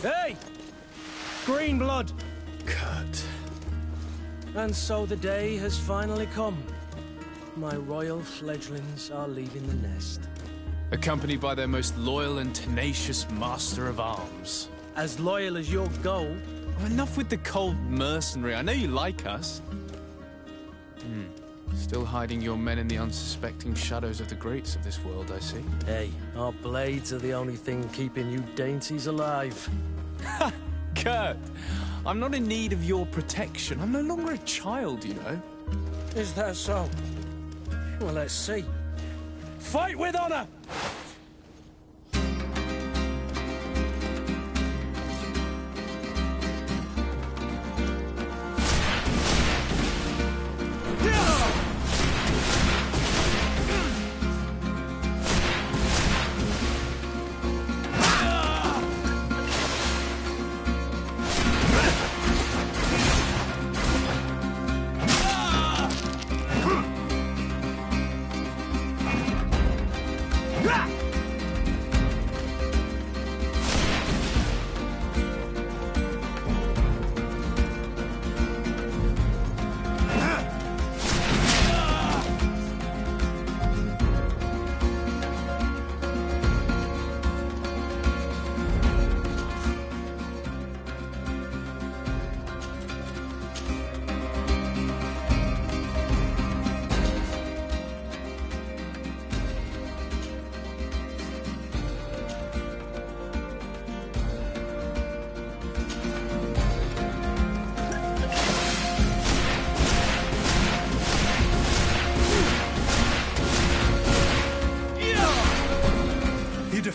Hey! Green blood! Kurt. And so the day has finally come. My royal fledglings are leaving the nest. Accompanied by their most loyal and tenacious master of arms. As loyal as your goal. Oh, enough with the cold mercenary. I know you like us. Still hiding your men in the unsuspecting shadows of the greats of this world, I see. Hey, our blades are the only thing keeping you dainties alive. Ha! Kurt, I'm not in need of your protection. I'm no longer a child, you know. Is that so? Well, let's see. Fight with honor!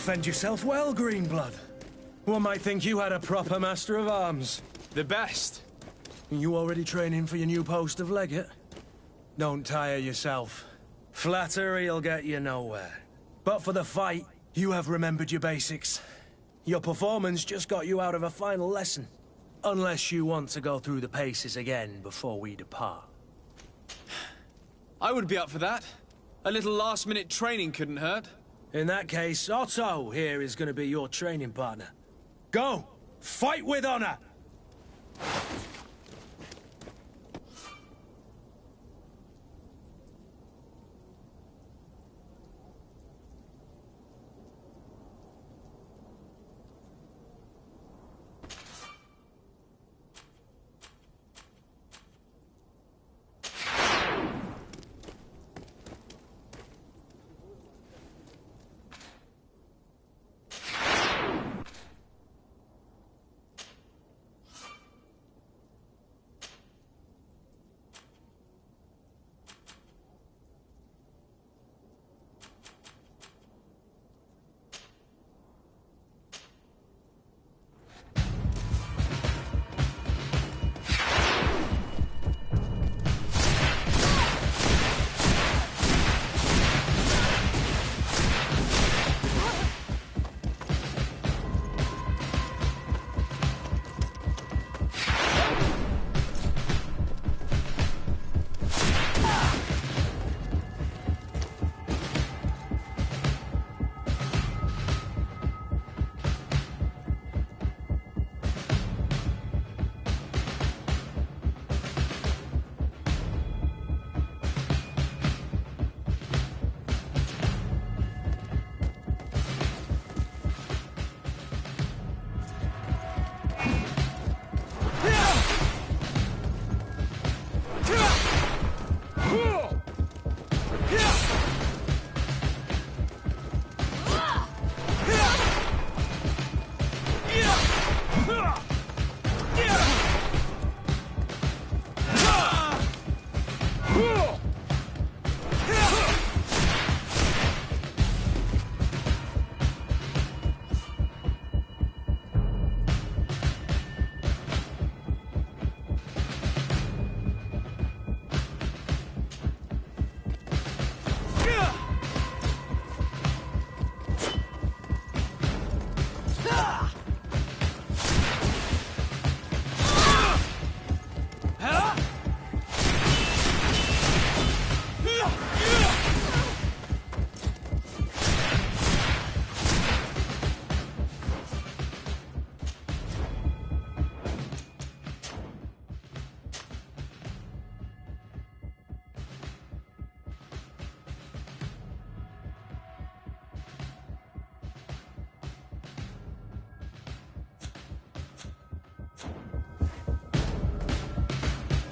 Defend yourself well, Greenblood. One might think you had a proper master of arms. The best. You already training for your new post of legate? Don't tire yourself. Flattery'll get you nowhere. But for the fight, you have remembered your basics. Your performance just got you out of a final lesson. Unless you want to go through the paces again before we depart. I would be up for that. A little last-minute training couldn't hurt. In that case, Otto here is going to be your training partner. Go! Fight with honor!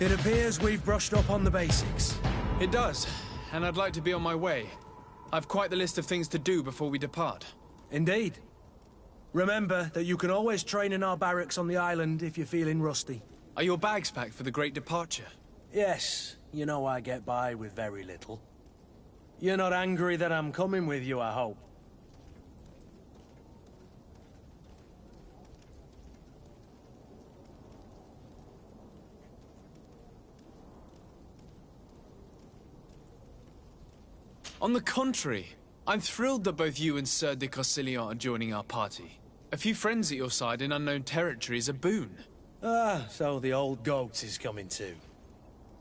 It appears we've brushed up on the basics. It does, and I'd like to be on my way. I've quite the list of things to do before we depart. Indeed. Remember that you can always train in our barracks on the island if you're feeling rusty. Are your bags packed for the great departure? Yes, you know I get by with very little. You're not angry that I'm coming with you, I hope. On the contrary, I'm thrilled that both you and Sir de Cossillon are joining our party. A few friends at your side in unknown territory is a boon. Ah, so the old goat is coming too.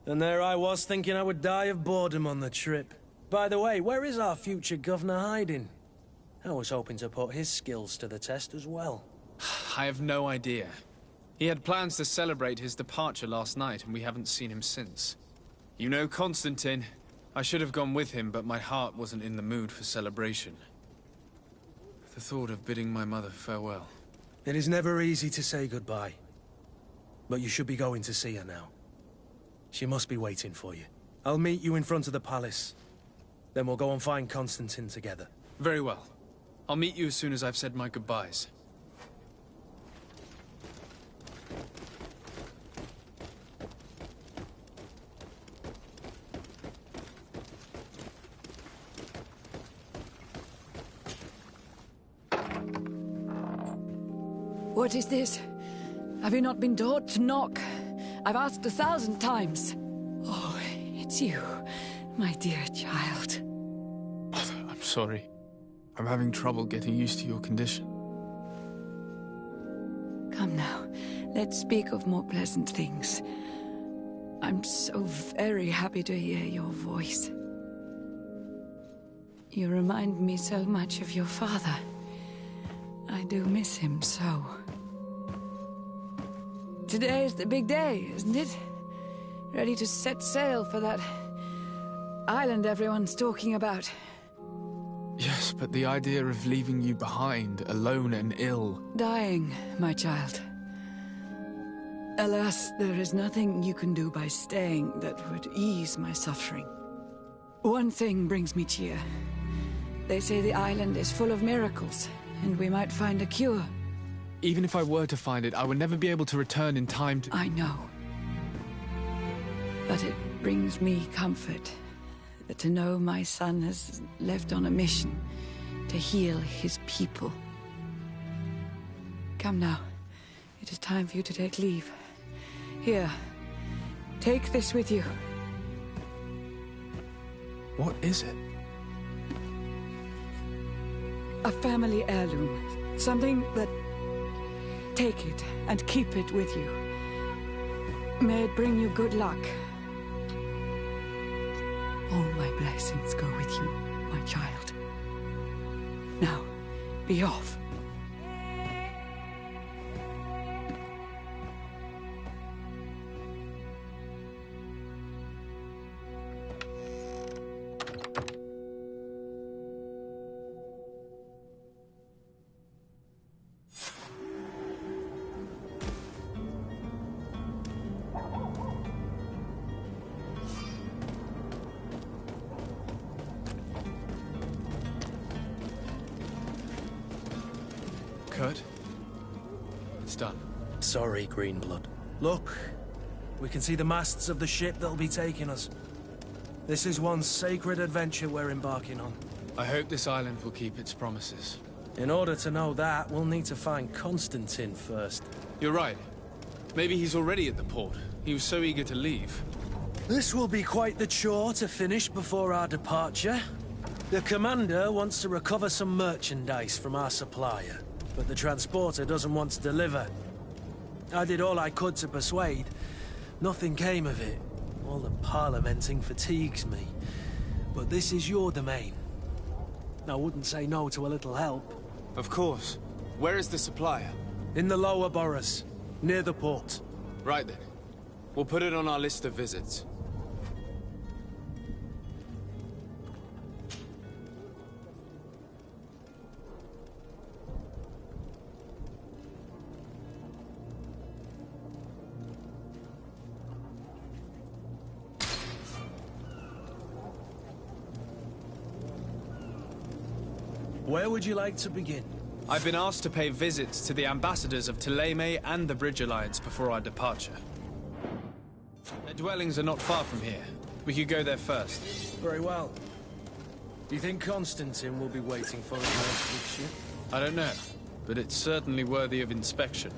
And there I was thinking I would die of boredom on the trip. By the way, where is our future governor hiding? I was hoping to put his skills to the test as well. I have no idea. He had plans to celebrate his departure last night, and we haven't seen him since. You know Constantine. I should have gone with him, but my heart wasn't in the mood for celebration. The thought of bidding my mother farewell. It is never easy to say goodbye. But you should be going to see her now. She must be waiting for you. I'll meet you in front of the palace. Then we'll go and find Constantine together. Very well. I'll meet you as soon as I've said my goodbyes. What is this? Have you not been taught to knock? I've asked 1,000 times. Oh, it's you, my dear child. I'm sorry. I'm having trouble getting used to your condition. Come now, let's speak of more pleasant things. I'm so very happy to hear your voice. You remind me so much of your father. I do miss him so. Today is the big day, isn't it? Ready to set sail for that island everyone's talking about. Yes, but the idea of leaving you behind, alone and ill... Dying, my child. Alas, there is nothing you can do by staying that would ease my suffering. One thing brings me cheer. They say the island is full of miracles, and we might find a cure. Even if I were to find it, I would never be able to return in time to... I know. But it brings me comfort to know my son has left on a mission to heal his people. Come now. It is time for you to take leave. Here, take this with you. What is it? A family heirloom. Something that... Take it and keep it with you. May it bring you good luck. All my blessings go with you, my child. Now, be off. Kurt? It's done. Sorry, Greenblood. Look, we can see the masts of the ship that'll be taking us. This is one sacred adventure we're embarking on. I hope this island will keep its promises. In order to know that, we'll need to find Constantine first. You're right. Maybe he's already at the port. He was so eager to leave. This will be quite the chore to finish before our departure. The commander wants to recover some merchandise from our supplier, but the transporter doesn't want to deliver. I did all I could to persuade. Nothing came of it. All the parliamenting fatigues me. But this is your domain. I wouldn't say no to a little help. Of course. Where is the supplier? In the lower boroughs, near the port. Right then. We'll put it on our list of visits. Where would you like to begin? I've been asked to pay visits to the ambassadors of Thélème and the Bridge Alliance before our departure. Their dwellings are not far from here. We could go there first. Very well. Do you think Constantine will be waiting for us on the ship? I don't know, but it's certainly worthy of inspection.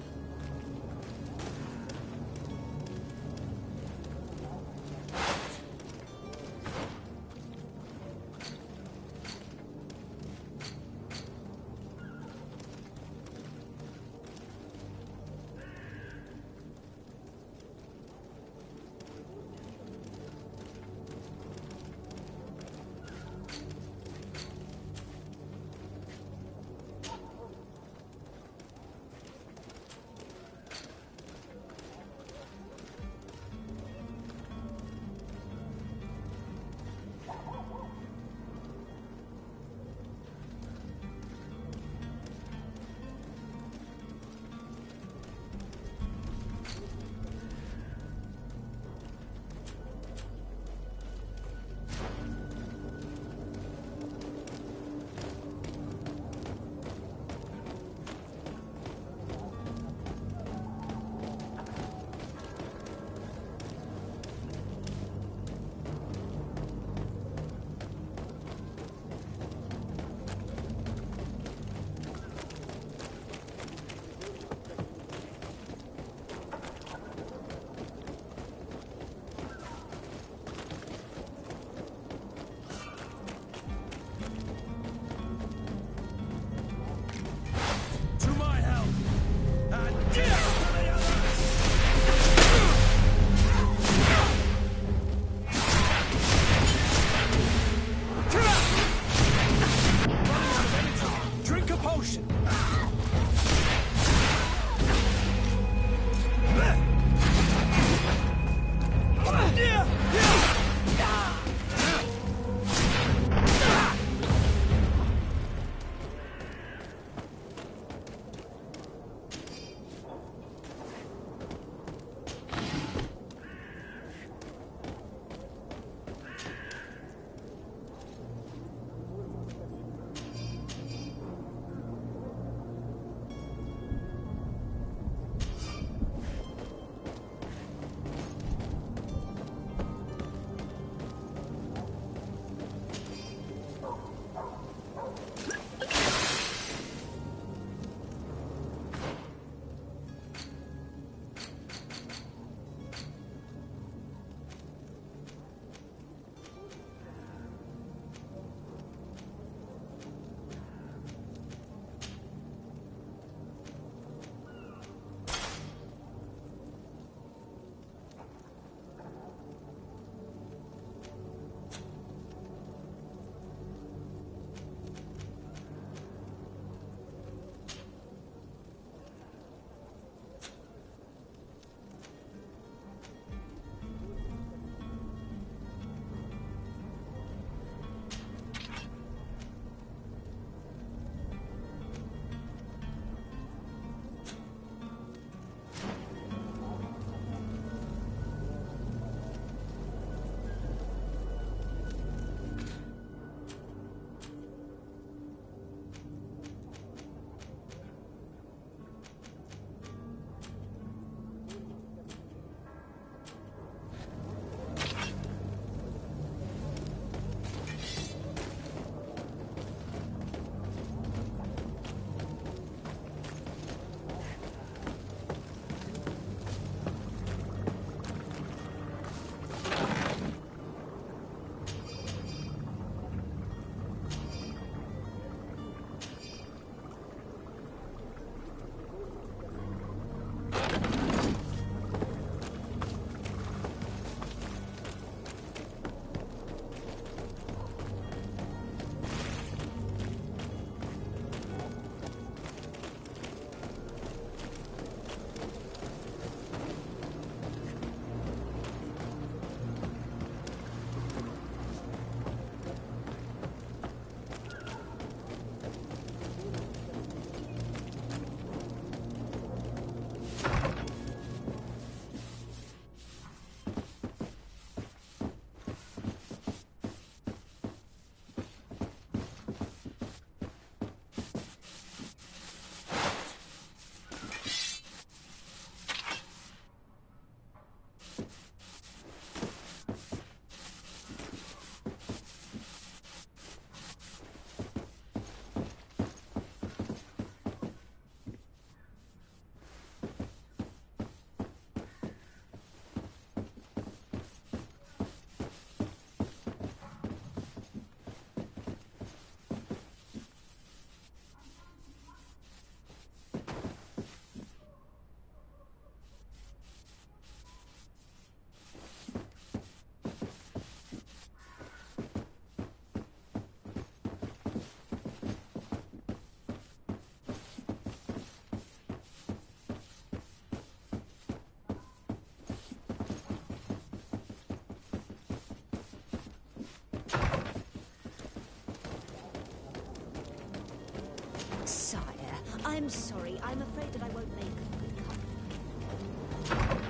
I'm sorry. I'm afraid that I won't make for good company.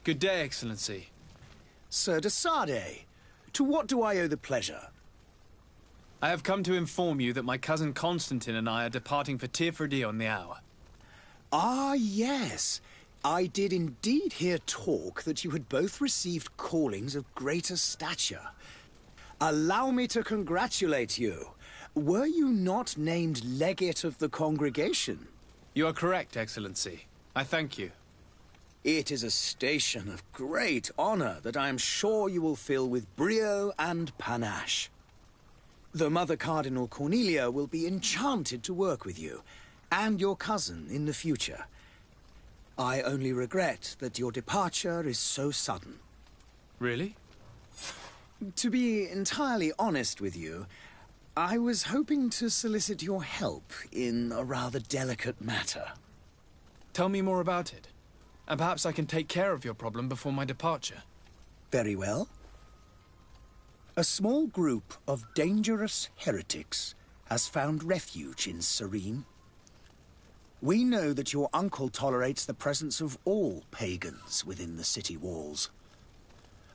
Good day, Excellency. Sir de Sade, to what do I owe the pleasure? I have come to inform you that my cousin Constantine and I are departing for Tirfredi on the hour. Ah, yes. I did indeed hear talk that you had both received callings of greater stature. Allow me to congratulate you. Were you not named legate of the congregation? You are correct, Excellency. I thank you. It is a station of great honor that I am sure you will fill with brio and panache. The Mother Cardinal Cornelia will be enchanted to work with you, and your cousin in the future. I only regret that your departure is so sudden. Really? To be entirely honest with you, I was hoping to solicit your help in a rather delicate matter. Tell me more about it, and perhaps I can take care of your problem before my departure. Very well. A small group of dangerous heretics has found refuge in Serene. We know that your uncle tolerates the presence of all pagans within the city walls.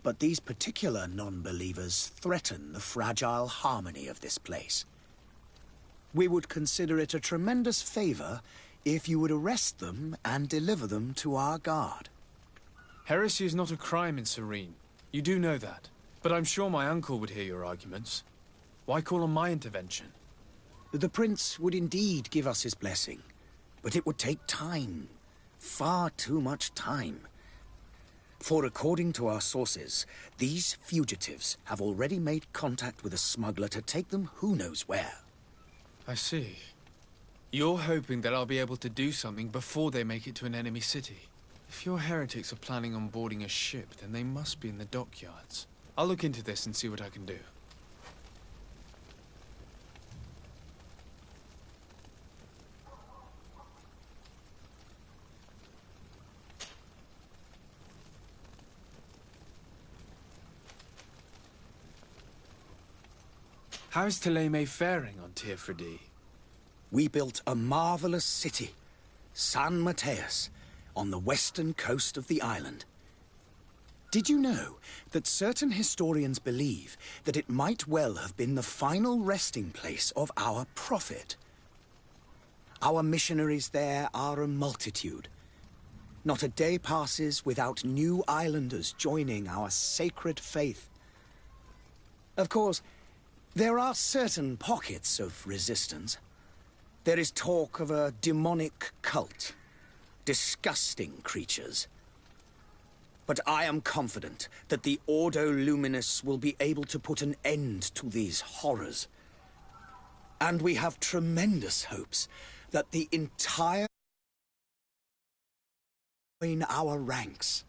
But these particular non-believers threaten the fragile harmony of this place. We would consider it a tremendous favor if you would arrest them and deliver them to our guard. Heresy is not a crime in Serene. You do know that. But I'm sure my uncle would hear your arguments. Why call on my intervention? The prince would indeed give us his blessing, but it would take time. Far too much time. For according to our sources, these fugitives have already made contact with a smuggler to take them who knows where. I see. You're hoping that I'll be able to do something before they make it to an enemy city. If your heretics are planning on boarding a ship, then they must be in the dockyards. I'll look into this and see what I can do. How is Thélème faring on Tirfredi? We built a marvelous city, San Mateus, on the western coast of the island. Did you know that certain historians believe that it might well have been the final resting place of our prophet? Our missionaries there are a multitude. Not a day passes without new islanders joining our sacred faith. Of course, there are certain pockets of resistance. There is talk of a demonic cult, disgusting creatures. But I am confident that the Ordo Luminis will be able to put an end to these horrors. And we have tremendous hopes that the entire in our ranks.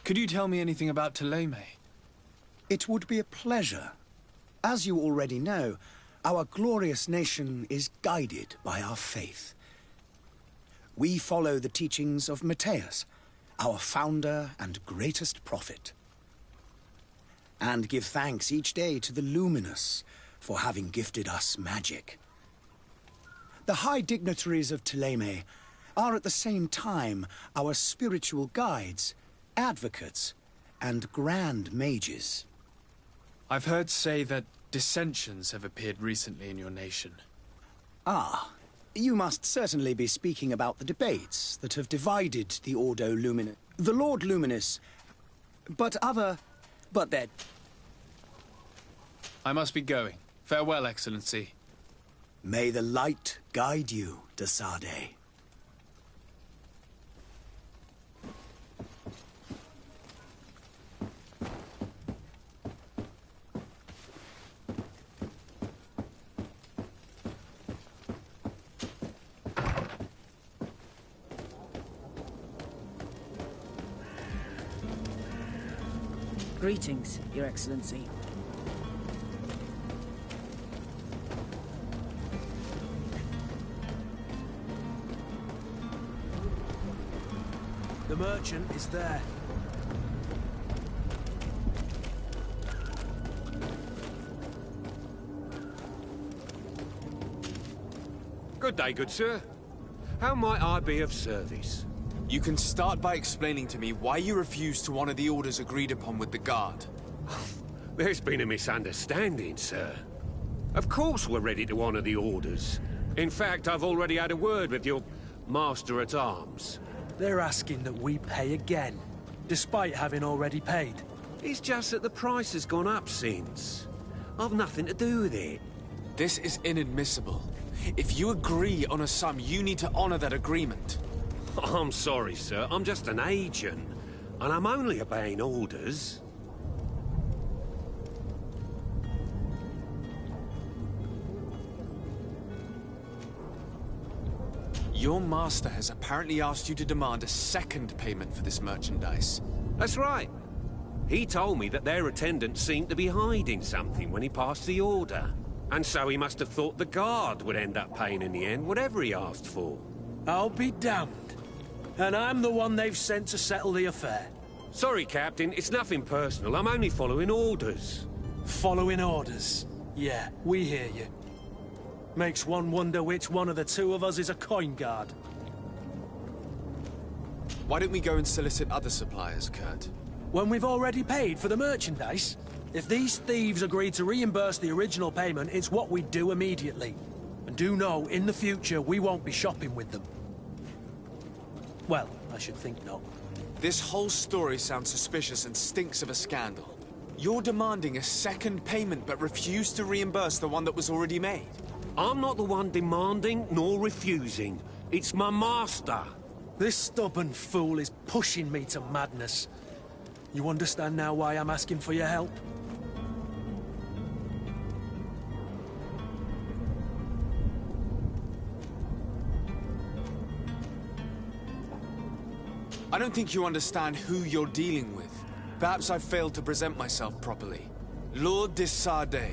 Could you tell me anything about Thélème? It would be a pleasure. As you already know, our glorious nation is guided by our faith. We follow the teachings of Matthias, our founder and greatest prophet, and give thanks each day to the Luminous for having gifted us magic. The high dignitaries of Thélème are at the same time our spiritual guides, advocates, and grand mages. I've heard say that dissensions have appeared recently in your nation. Ah, you must certainly be speaking about the debates that have divided the Ordo Luminous. The Lord Luminous, but they're... I must be going. Farewell, Excellency. May the light guide you, de Sade. Greetings, Your Excellency. The merchant is there. Good day, good sir. How might I be of service? You can start by explaining to me why you refused to honor the orders agreed upon with the Guard. There's been a misunderstanding, sir. Of course we're ready to honor the orders. In fact, I've already had a word with your Master-at-Arms. They're asking that we pay again, despite having already paid. It's just that the price has gone up since. I've nothing to do with it. This is inadmissible. If you agree on a sum, you need to honor that agreement. I'm sorry, sir. I'm just an agent. And I'm only obeying orders. Your master has apparently asked you to demand a second payment for this merchandise. That's right. He told me that their attendant seemed to be hiding something when he passed the order. And so he must have thought the Guard would end up paying in the end, whatever he asked for. I'll be damned. And I'm the one they've sent to settle the affair. Sorry, Captain. It's nothing personal. I'm only following orders. Following orders. Yeah, we hear you. Makes one wonder which one of the two of us is a coin guard. Why don't we go and solicit other suppliers, Kurt? When we've already paid for the merchandise? If these thieves agree to reimburse the original payment, it's what we do immediately. And do know, in the future, we won't be shopping with them. Well, I should think not. This whole story sounds suspicious and stinks of a scandal. You're demanding a second payment but refuse to reimburse the one that was already made. I'm not the one demanding nor refusing. It's my master. This stubborn fool is pushing me to madness. You understand now why I'm asking for your help? I don't think you understand who you're dealing with. Perhaps I failed to present myself properly. Lord de Sade,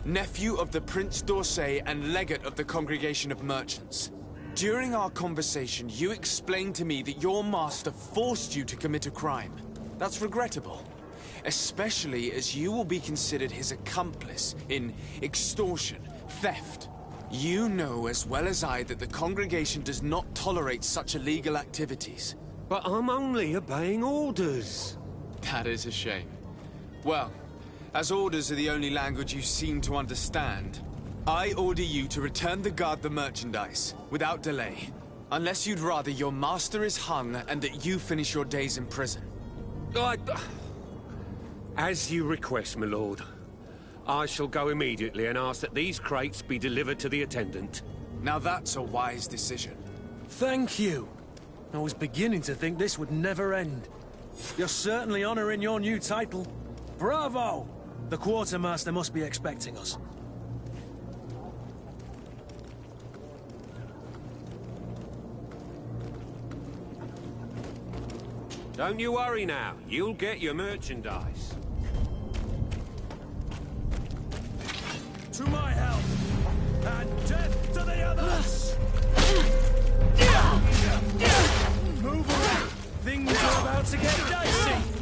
nephew of the Prince d'Orsay and legate of the Congregation of Merchants. During our conversation, you explained to me that your master forced you to commit a crime. That's regrettable, especially as you will be considered his accomplice in extortion, theft. You know as well as I that the Congregation does not tolerate such illegal activities. But I'm only obeying orders. That is a shame. Well, as orders are the only language you seem to understand, I order you to return the Guard the merchandise, without delay. Unless you'd rather your master is hung and that you finish your days in prison. As you request, my lord. I shall go immediately and ask that these crates be delivered to the attendant. Now that's a wise decision. Thank you. I was beginning to think this would never end. You're certainly honoring your new title. Bravo! The quartermaster must be expecting us. Don't you worry now. You'll get your merchandise. To my help! And death to the others! Move around! Things are about to get dicey!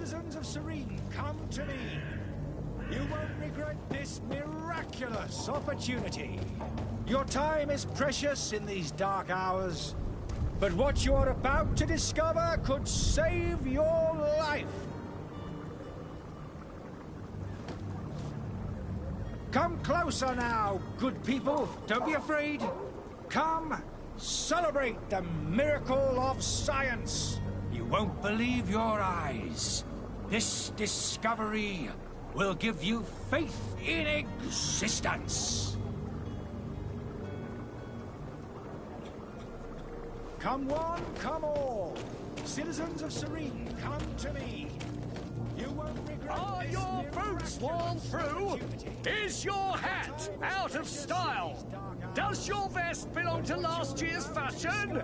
Citizens of Serene, come to me. You won't regret this miraculous opportunity. Your time is precious in these dark hours, but what you are about to discover could save your life. Come closer now, good people. Don't be afraid. Come, celebrate the miracle of science. You won't believe your eyes. This discovery will give you faith in existence. Come one, come all. Citizens of Serene, come to me. You won't regret. Are your boots worn through? Is your hat out of style? Does your vest belong to last year's fashion?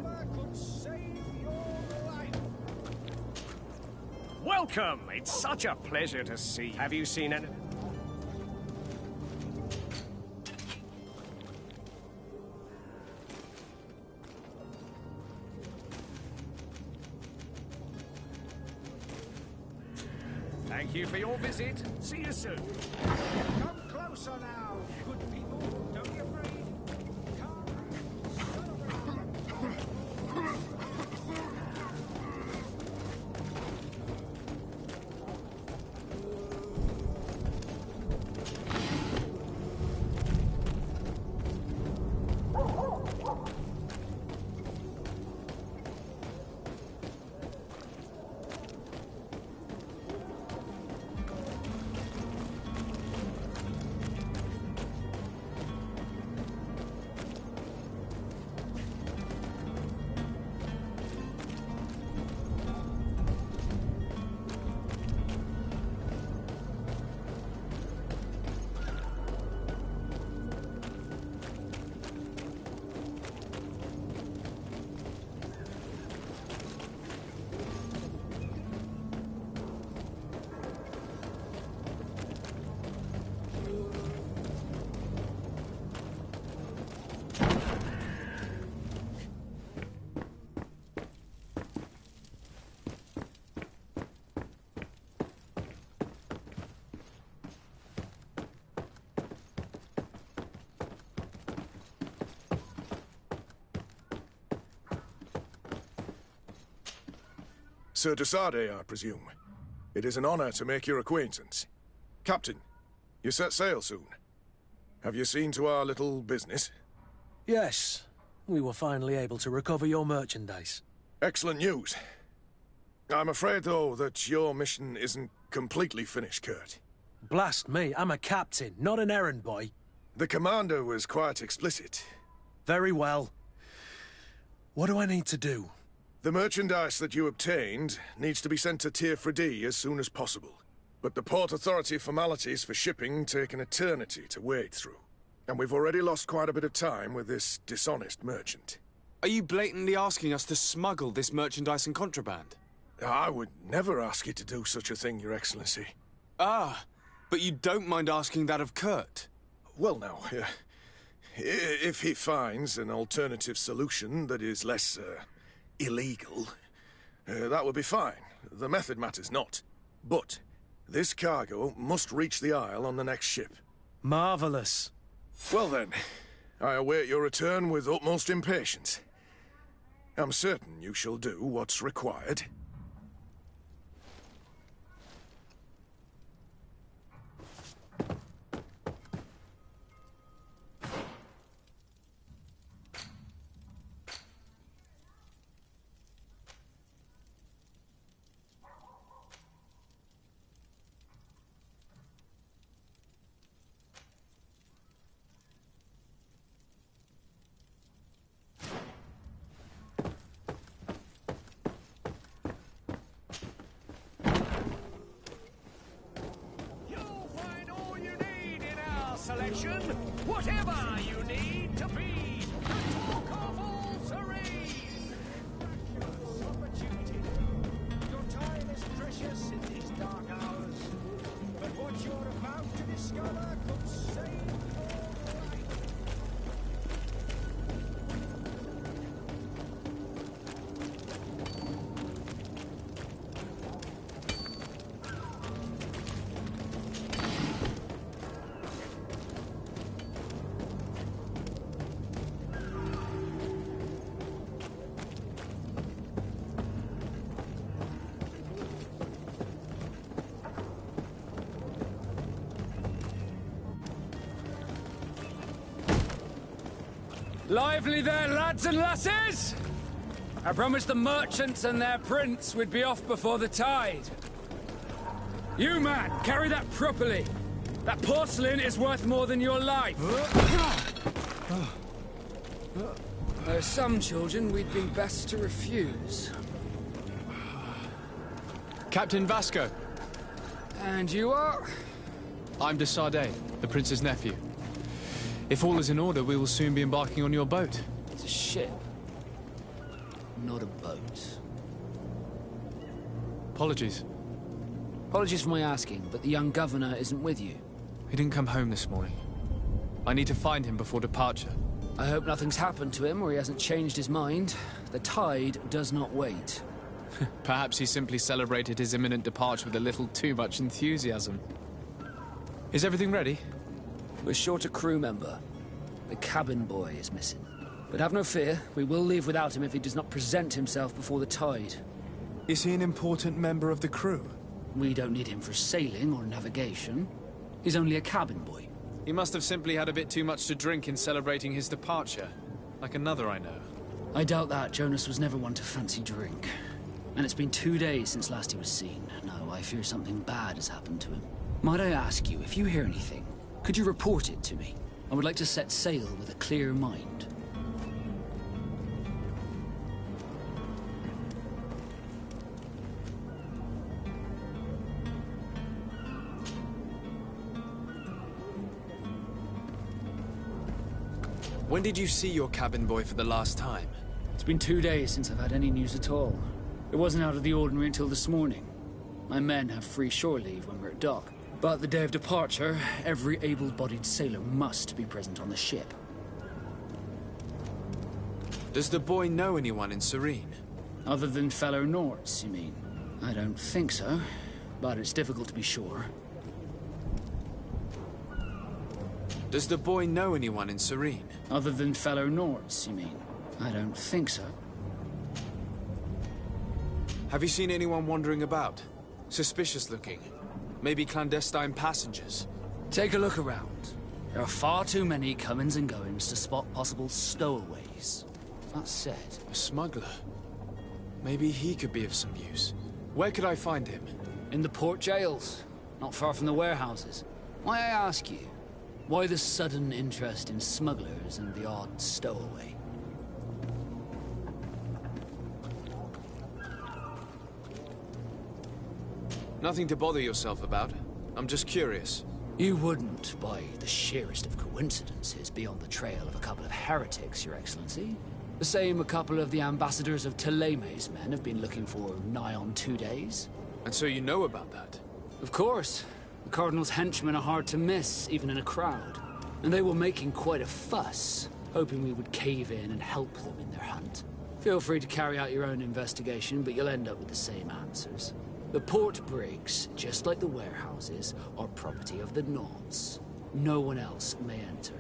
Welcome! It's such a pleasure to see you. Have you seen any... Thank you for your visit. See you soon. Come closer now, good people. Don't be afraid. Come. Sir Desade, I presume. It is an honor to make your acquaintance. Captain, you set sail soon. Have you seen to our little business? Yes. We were finally able to recover your merchandise. Excellent news. I'm afraid, though, that your mission isn't completely finished, Kurt. Blast me, I'm a captain, not an errand boy. The commander was quite explicit. Very well. What do I need to do? The merchandise that you obtained needs to be sent to Tier 3D as soon as possible. But the Port Authority formalities for shipping take an eternity to wade through. And we've already lost quite a bit of time with this dishonest merchant. Are you blatantly asking us to smuggle this merchandise and contraband? I would never ask you to do such a thing, Your Excellency. Ah, but you don't mind asking that of Kurt? Well, now, if he finds an alternative solution that is less, illegal, that would be fine. The method matters not. But this cargo must reach the Isle on the next ship. Marvelous. Well then, I await your return with utmost impatience. I'm certain you shall do what's required. Selection, whatever you need to be the talk of all Serene. Opportunity. Your time is precious in these dark hours, but what you're about to discover could save your life. Lively there, lads and lasses! I promised the merchants and their prince we'd be off before the tide. You, man, carry that properly. That porcelain is worth more than your life. There are some children we'd be best to refuse. Captain Vasco. And you are? I'm de Sardet, the prince's nephew. If all is in order, we will soon be embarking on your boat. It's a ship. Not a boat. Apologies. Apologies for my asking, but the young governor isn't with you. He didn't come home this morning. I need to find him before departure. I hope nothing's happened to him or he hasn't changed his mind. The tide does not wait. Perhaps he simply celebrated his imminent departure with a little too much enthusiasm. Is everything ready? We're short a crew member. The cabin boy is missing. But have no fear, we will leave without him if he does not present himself before the tide. Is he an important member of the crew? We don't need him for sailing or navigation. He's only a cabin boy. He must have simply had a bit too much to drink in celebrating his departure. Like another I know. I doubt that. Jonas was never one to fancy drink. And it's been 2 days since last he was seen. No, I fear something bad has happened to him. Might I ask you, if you hear anything, could you report it to me? I would like to set sail with a clear mind. When did you see your cabin boy for the last time? It's been 2 days since I've had any news at all. It wasn't out of the ordinary until this morning. My men have free shore leave when we're at dock. But the day of departure, every able-bodied sailor must be present on the ship. Does the boy know anyone in Serene? Other than fellow Norts, you mean? I don't think so, but it's difficult to be sure. Does the boy know anyone in Serene? Other than fellow Norts, you mean? I don't think so. Have you seen anyone wandering about? Suspicious looking? Maybe clandestine passengers? Take a look around. There are far too many comings and goings to spot possible stowaways. That said... A smuggler? Maybe he could be of some use. Where could I find him? In the port jails, not far from the warehouses. May I ask you, why the sudden interest in smugglers and the odd stowaway? Nothing to bother yourself about. I'm just curious. You wouldn't, by the sheerest of coincidences, be on the trail of a couple of heretics, Your Excellency. The same a couple of the ambassadors of Ptolemy's men have been looking for nigh on 2 days. And so you know about that? Of course. The Cardinal's henchmen are hard to miss, even in a crowd. And they were making quite a fuss, hoping we would cave in and help them in their hunt. Feel free to carry out your own investigation, but you'll end up with the same answers. The port brigs, just like the warehouses, are property of the Norts. No one else may enter.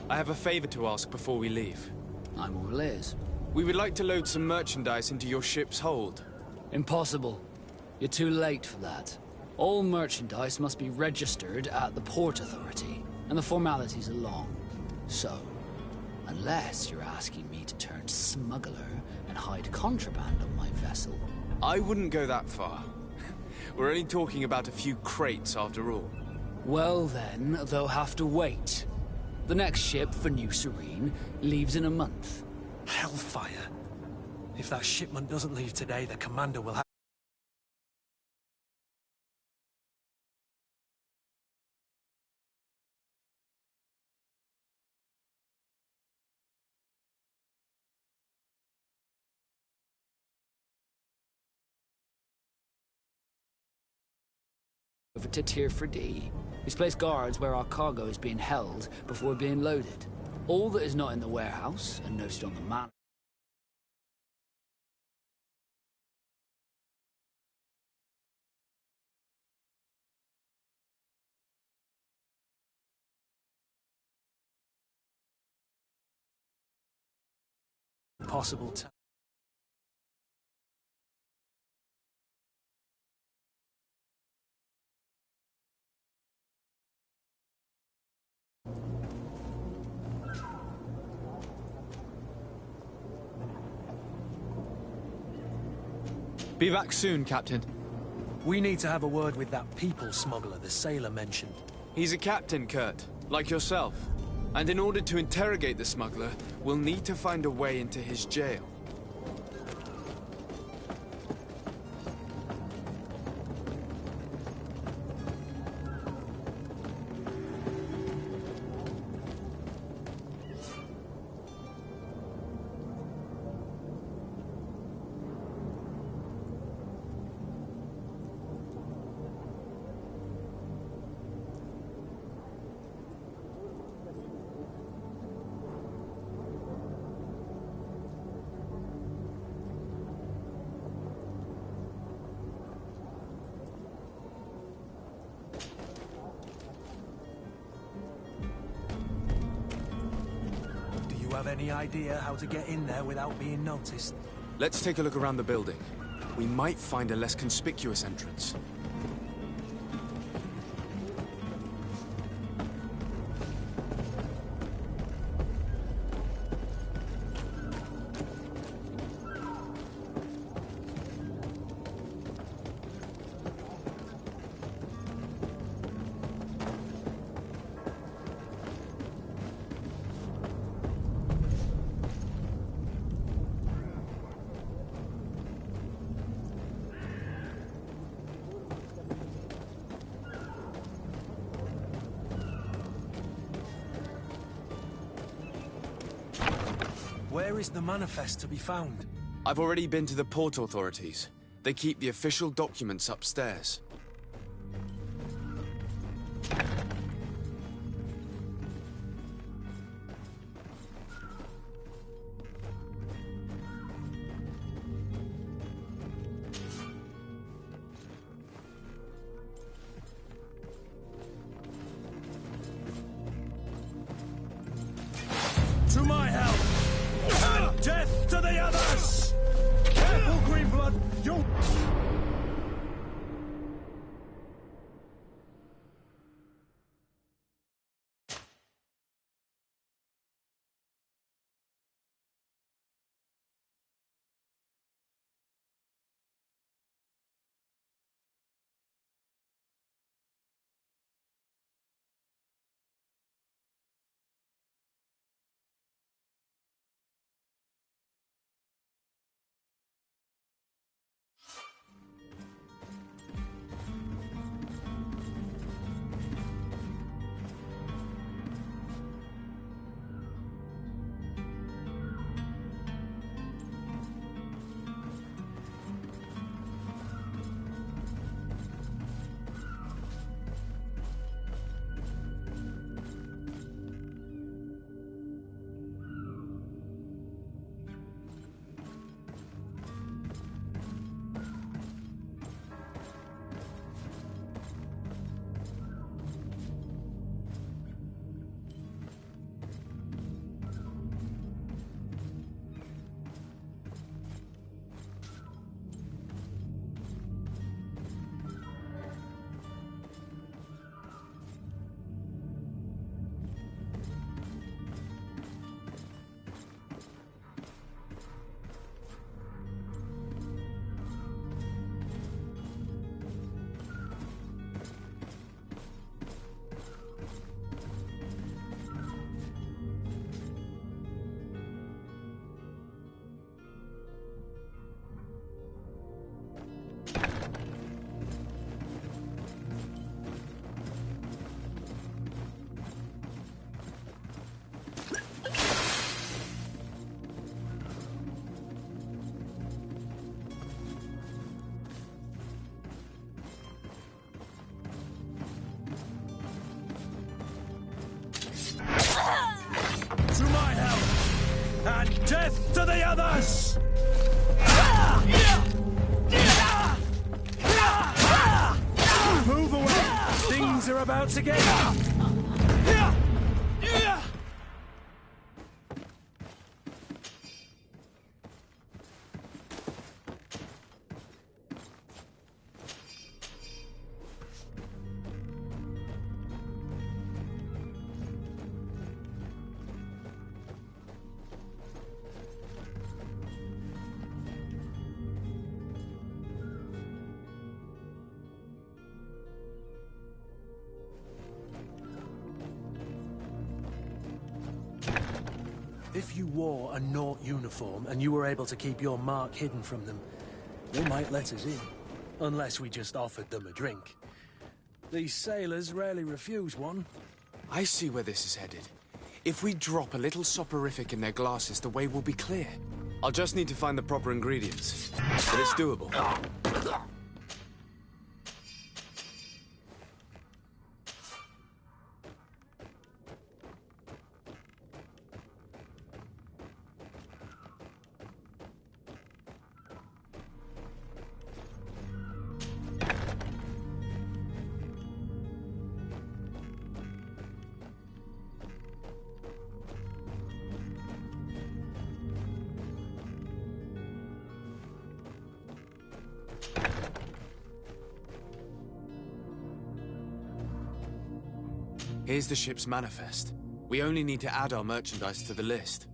I have a favor to ask before we leave. I'm all ears. We would like to load some merchandise into your ship's hold. Impossible. You're too late for that. All merchandise must be registered at the Port Authority, and the formalities are long. So, unless you're asking me to turn smuggler and hide contraband on my vessel. I wouldn't go that far. We're only talking about a few crates after all. Well then, they'll have to wait. The next ship for New Serene leaves in a month. Hellfire. If that shipment doesn't leave today, the commander will have... over to Tier 4D. He's placed guards where our cargo is being held before being loaded. All that is not in the warehouse, and noted on the map, possible time. Be back soon, Captain. We need to have a word with that people smuggler the sailor mentioned. He's a captain, Kurt, like yourself. And in order to interrogate the smuggler, we'll need to find a way into his jail. Have any idea how to get in there without being noticed? Let's take a look around the building. We might find a less conspicuous entrance. Where is the manifest to be found? I've already been to the port authorities. They keep the official documents upstairs. To my help! And death to the others! Careful, Greenblood! You... To my help! And death to the others! Move away! Things are about to get... If you wore a Naut uniform and you were able to keep your mark hidden from them, they might let us in. Unless we just offered them a drink. These sailors rarely refuse one. I see where this is headed. If we drop a little soporific in their glasses, the way will be clear. I'll just need to find the proper ingredients. But it's doable. Here's the ship's manifest. We only need to add our merchandise to the list.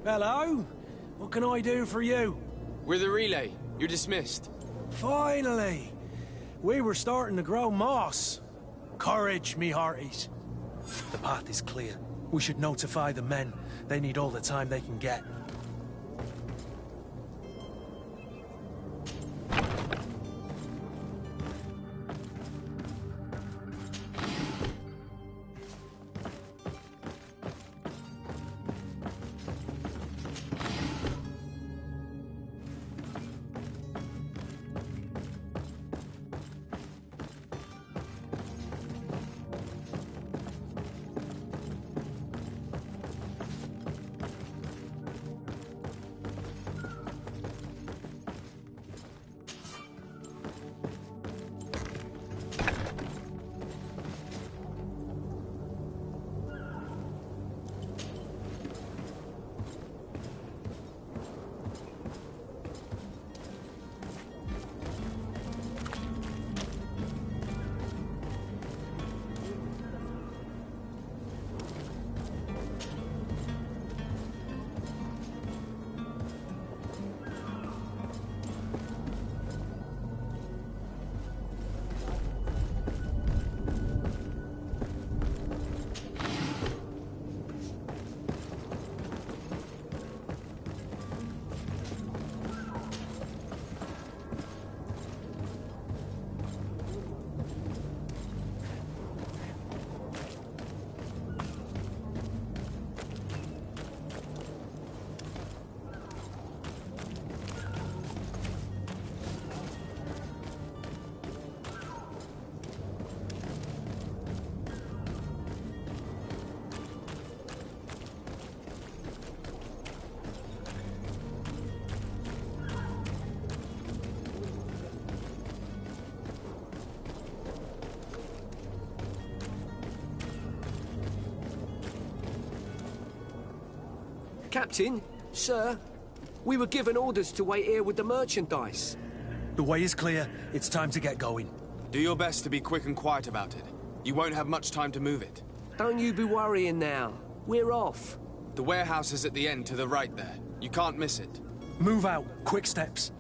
Hello? What can I do for you? We're the relay. You're dismissed. Finally! We were starting to grow moss. Courage, me hearties. The path is clear. We should notify the men. They need all the time they can get. Captain, sir, we were given orders to wait here with the merchandise. The way is clear. It's time to get going. Do your best to be quick and quiet about it. You won't have much time to move it. Don't you be worrying now. We're off. The warehouse is at the end to the right there. You can't miss it. Move out. Quick steps.